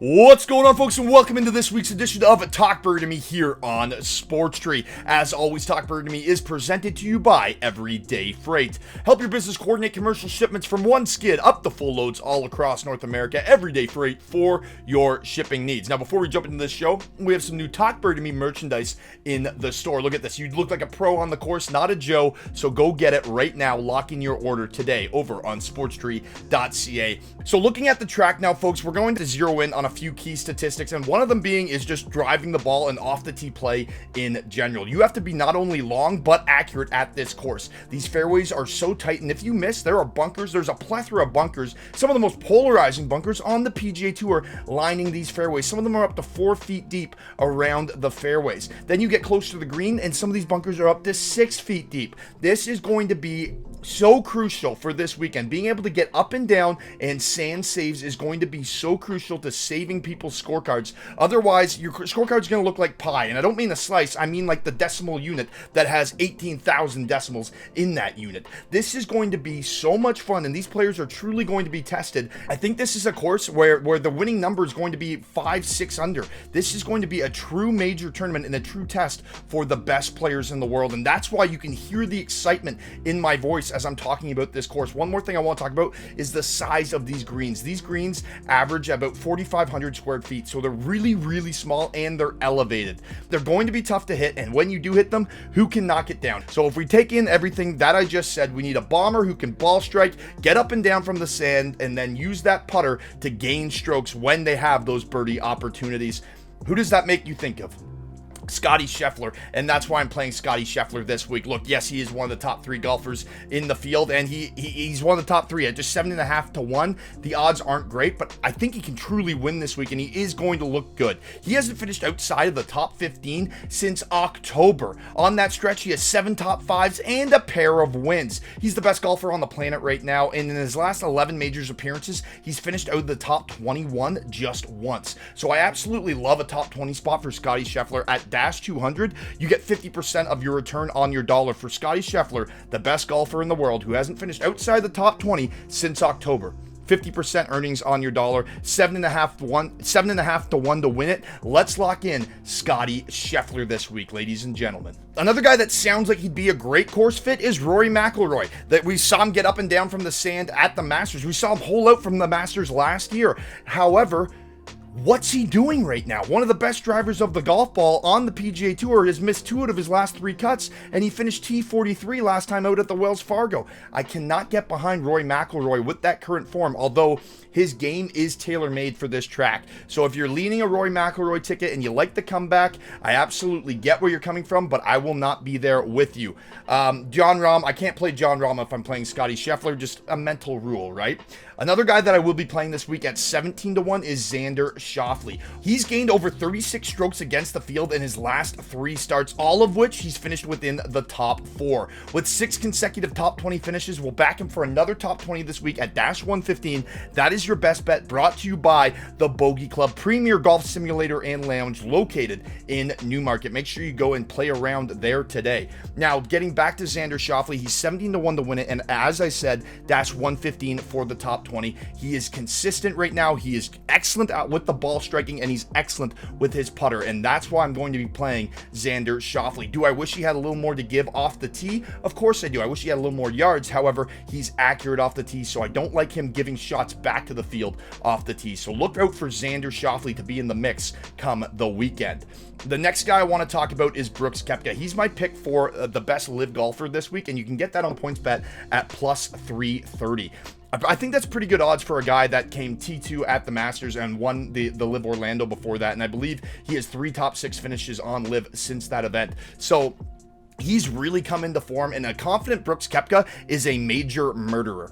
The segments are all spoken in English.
What's going on, folks, and welcome into this week's edition of Talk Birdie here on Sports Tree. As always, Talk Birdie is presented to you by Everyday Freight. Help your business coordinate commercial shipments from one skid up to full loads all across North America. Everyday Freight for your shipping needs. Now, before we jump into this show, we have some new Talk Birdie merchandise in the store. Look at this. You look like a pro on the course, not a Joe, so go get it right now. Lock in your order today over on sportstree.ca. So looking at the track now, folks, we're going to zero in on a few key statistics, and one of them being is just driving the ball and off the tee play in general. You have to be not only long but accurate at this course. These fairways are so tight, and if you miss, there are bunkers. There's a plethora of bunkers, some of the most polarizing bunkers on the PGA Tour lining these fairways. Some of them are up to 4 feet deep around the fairways. Then you get close to the green, and some of these bunkers are up to 6 feet deep. This is going to be so crucial for this weekend. Being able to get up and down and sand saves is going to be so crucial to saving people's scorecards. Otherwise, your scorecard's going to look like pie. And I don't mean a slice, I mean like the decimal unit that has 18,000 decimals in that unit. This is going to be so much fun, and these players are truly going to be tested. I think this is a course where the winning number is going to be 5-6 under. This is going to be a true major tournament and a true test for the best players in the world. And that's why you can hear the excitement in my voice as I'm talking about this course. One more thing I want to talk about is the size of these greens. These greens average about 4,500 square feet, so they're really, really small and they're elevated. They're going to be tough to hit, and when you do hit them, who can knock it down? So if we take in everything that I just said, we need a bomber who can ball strike, get up and down from the sand, and then use that putter to gain strokes when they have those birdie opportunities. Who does that make you think of? Scotty Scheffler, and that's why I'm playing Scotty Scheffler this week. Look, yes, he is one of the top 3 golfers in the field, and he's one of the top 3 at just 7.5 to 1. The odds aren't great, but I think he can truly win this week, and he is going to look good. He hasn't finished outside of the top 15 since October. On that stretch, he has 7 top 5s and a pair of wins. He's the best golfer on the planet right now, and in his last 11 majors appearances, he's finished out of the top 21 just once. So I absolutely love a top 20 spot for Scotty Scheffler at Dash 200. You get 50% of your return on your dollar for Scotty Scheffler, the best golfer in the world who hasn't finished outside the top 20 since October. 50% earnings on your dollar, 7.5 to 1 to win it. Let's lock in Scotty Scheffler this week, ladies and gentlemen. Another guy that sounds like he'd be a great course fit is Rory McIlroy. That we saw him get up and down from the sand at the Masters. We saw him hole out from the Masters last year. However, what's he doing right now? One of the best drivers of the golf ball on the PGA Tour has missed 2 out of his last 3 cuts, and he finished T43 last time out at the Wells Fargo. I cannot get behind Rory McIlroy with that current form, although his game is tailor-made for this track. So if you're leaning a Rory McIlroy ticket and you like the comeback, I absolutely get where you're coming from, but I will not be there with you. Jon Rahm, I can't play Jon Rahm if I'm playing Scotty Scheffler, just a mental rule, right? Another guy that I will be playing this week at 17 to 1 is Xander Schauffele. He's gained over 36 strokes against the field in his last 3 starts, all of which he's finished within the top 4. With 6 consecutive top 20 finishes, we'll back him for another top 20 this week at Dash 115. That is your best bet, brought to you by the Bogey Club, premier golf simulator and lounge located in Newmarket. Make sure you go and play around there today. Now, getting back to Xander Schauffele, he's 17 to 1 to win it, and as I said, Dash 115 for the top 20. He is consistent right now. He is excellent out with the ball striking, and he's excellent with his putter, and that's why I'm going to be playing Xander Schauffele. Do I wish he had a little more to give off the tee? Of course I do. I wish he had a little more yards. However, he's accurate off the tee, so I don't like him giving shots back to the field off the tee. So look out for Xander Schauffele to be in the mix come the weekend. The next guy I want to talk about is Brooks Koepka. He's my pick for the best live golfer this week, and you can get that on PointsBet at plus 330. I think that's pretty good odds for a guy that came T2 at the Masters and won the Live Orlando before that. And I believe he has 3 top 6 finishes on Live since that event. So he's really come into form, and a confident Brooks Koepka is a major murderer.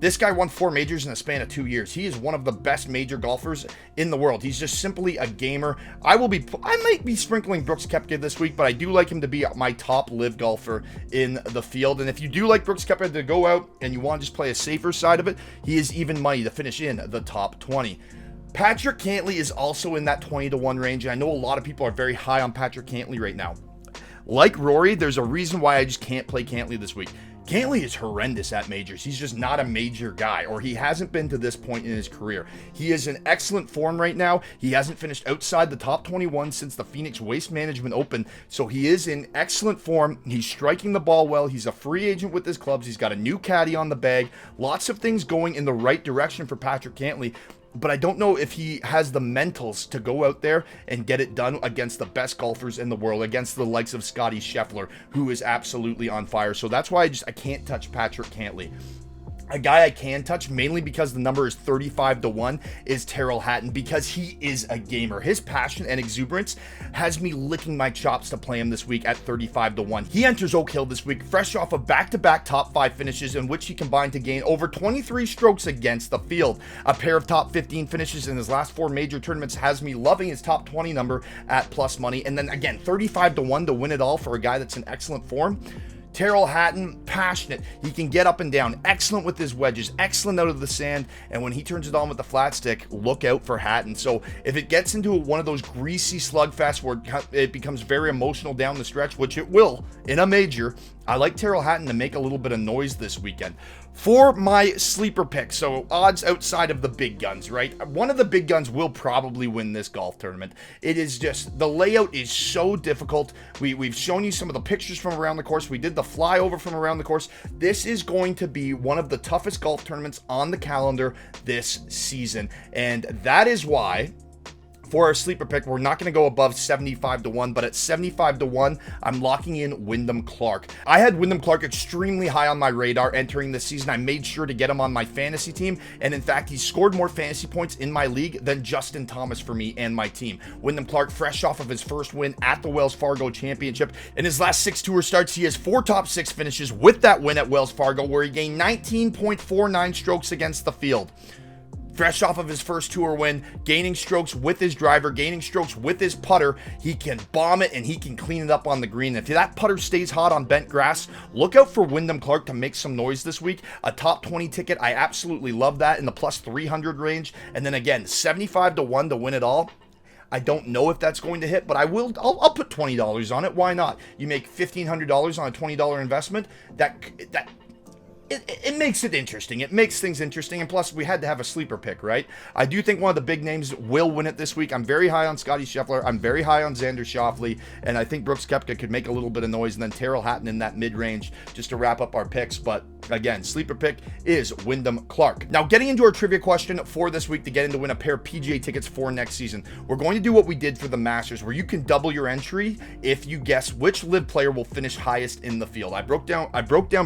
This guy won 4 majors in a span of 2 years. He is one of the best major golfers in the world. He's just simply a gamer. I might be sprinkling Brooks Koepka this week, but I do like him to be my top live golfer in the field. And if you do like Brooks Koepka to go out and you want to just play a safer side of it, he is even money to finish in the top 20. Patrick Cantlay is also in that 20 to 1 range, and I know a lot of people are very high on Patrick Cantlay right now. Like Rory, there's a reason why I just can't play Cantlay this week. Cantlay is horrendous at majors. He's just not a major guy, or he hasn't been to this point in his career. He is in excellent form right now. He hasn't finished outside the top 21 since the Phoenix Waste Management Open, so he is in excellent form. He's striking the ball well. He's a free agent with his clubs. He's got a new caddy on the bag. Lots of things going in the right direction for Patrick Cantlay. But I don't know if he has the mentals to go out there and get it done against the best golfers in the world, against the likes of Scottie Scheffler, who is absolutely on fire. So that's why I can't touch Patrick Cantlay. A guy I can touch, mainly because the number is 35-1, is Tyrrell Hatton, because he is a gamer. His passion and exuberance has me licking my chops to play him this week at 35-1. He enters Oak Hill this week fresh off of back-to-back top 5 finishes in which he combined to gain over 23 strokes against the field. A pair of top 15 finishes in his last 4 major tournaments has me loving his top 20 number at plus money. And then again, 35-1 to win it all for a guy that's in excellent form. Tyrrell Hatton, passionate. He can get up and down. Excellent with his wedges. Excellent out of the sand. And when he turns it on with the flat stick, look out for Hatton. So if it gets into one of those greasy slugfests where it becomes very emotional down the stretch, which it will in a major, I like Tyrrell Hatton to make a little bit of noise this weekend. For my sleeper pick, so odds outside of the big guns, right? One of the big guns will probably win this golf tournament. It is just, the layout is so difficult. We've shown you some of the pictures from around the course. We did the flyover from around the course. This is going to be one of the toughest golf tournaments on the calendar this season. And that is why, for our sleeper pick, we're not going to go above 75-1, but at 75-1, I'm locking in Wyndham Clark. I had Wyndham Clark extremely high on my radar entering this season. I made sure to get him on my fantasy team, and in fact, he scored more fantasy points in my league than Justin Thomas for me and my team. Wyndham Clark, fresh off of his first win at the Wells Fargo Championship. In his last 6 tour starts, he has 4 top 6 finishes with that win at Wells Fargo, where he gained 19.49 strokes against the field. Fresh off of his first tour win, gaining strokes with his driver, gaining strokes with his putter, he can bomb it and he can clean it up on the green. If that putter stays hot on bent grass, look out for Wyndham Clark to make some noise this week. A top 20 ticket, I absolutely love that in the plus 300 range. And then again, 75-1 to win it all. I don't know if that's going to hit, but I'll put $20 on it. Why not? You make $1,500 on a $20 investment. It makes it interesting. It makes things interesting. And plus, we had to have a sleeper pick, right? I do think one of the big names will win it this week. I'm very high on Scottie Scheffler. I'm very high on Xander Schauffele. And I think Brooks Koepka could make a little bit of noise. And then Tyrrell Hatton in that mid-range just to wrap up our picks. But again, sleeper pick is Wyndham Clark. Now, getting into our trivia question for this week to get in to win a pair of PGA tickets for next season, we're going to do what we did for the Masters, where you can double your entry if you guess which LIV player will finish highest in the field. I broke down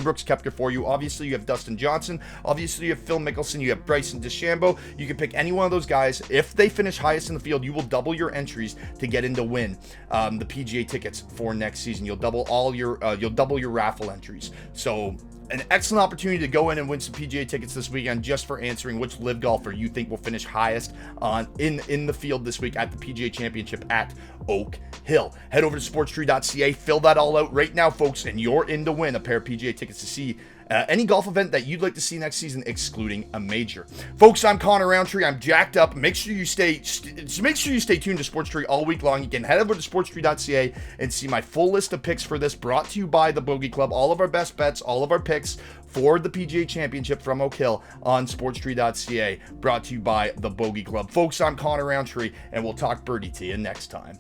Brooks Koepka for you. Obviously, you have Dustin Johnson. Obviously, you have Phil Mickelson. You have Bryson DeChambeau. You can pick any one of those guys. If they finish highest in the field, you will double your entries to get in to win the PGA tickets for next season. You'll double your raffle entries. So an excellent opportunity to go in and win some PGA tickets this weekend just for answering which LIV golfer you think will finish highest in the field this week at the PGA Championship at Oak Hill. Head over to sportstree.ca, fill that all out right now, folks, and you're in to win a pair of PGA tickets to see any golf event that you'd like to see next season, excluding a major. Folks, I'm Connor Roundtree. I'm jacked up. Make sure you stay tuned to Sports Tree all week long. You can head over to sportstree.ca and see my full list of picks for this, brought to you by the Bogey Club. All of our best bets, all of our picks for the PGA Championship from Oak Hill on sportstree.ca, brought to you by the Bogey Club. Folks, I'm Connor Roundtree, and we'll talk birdie to you next time.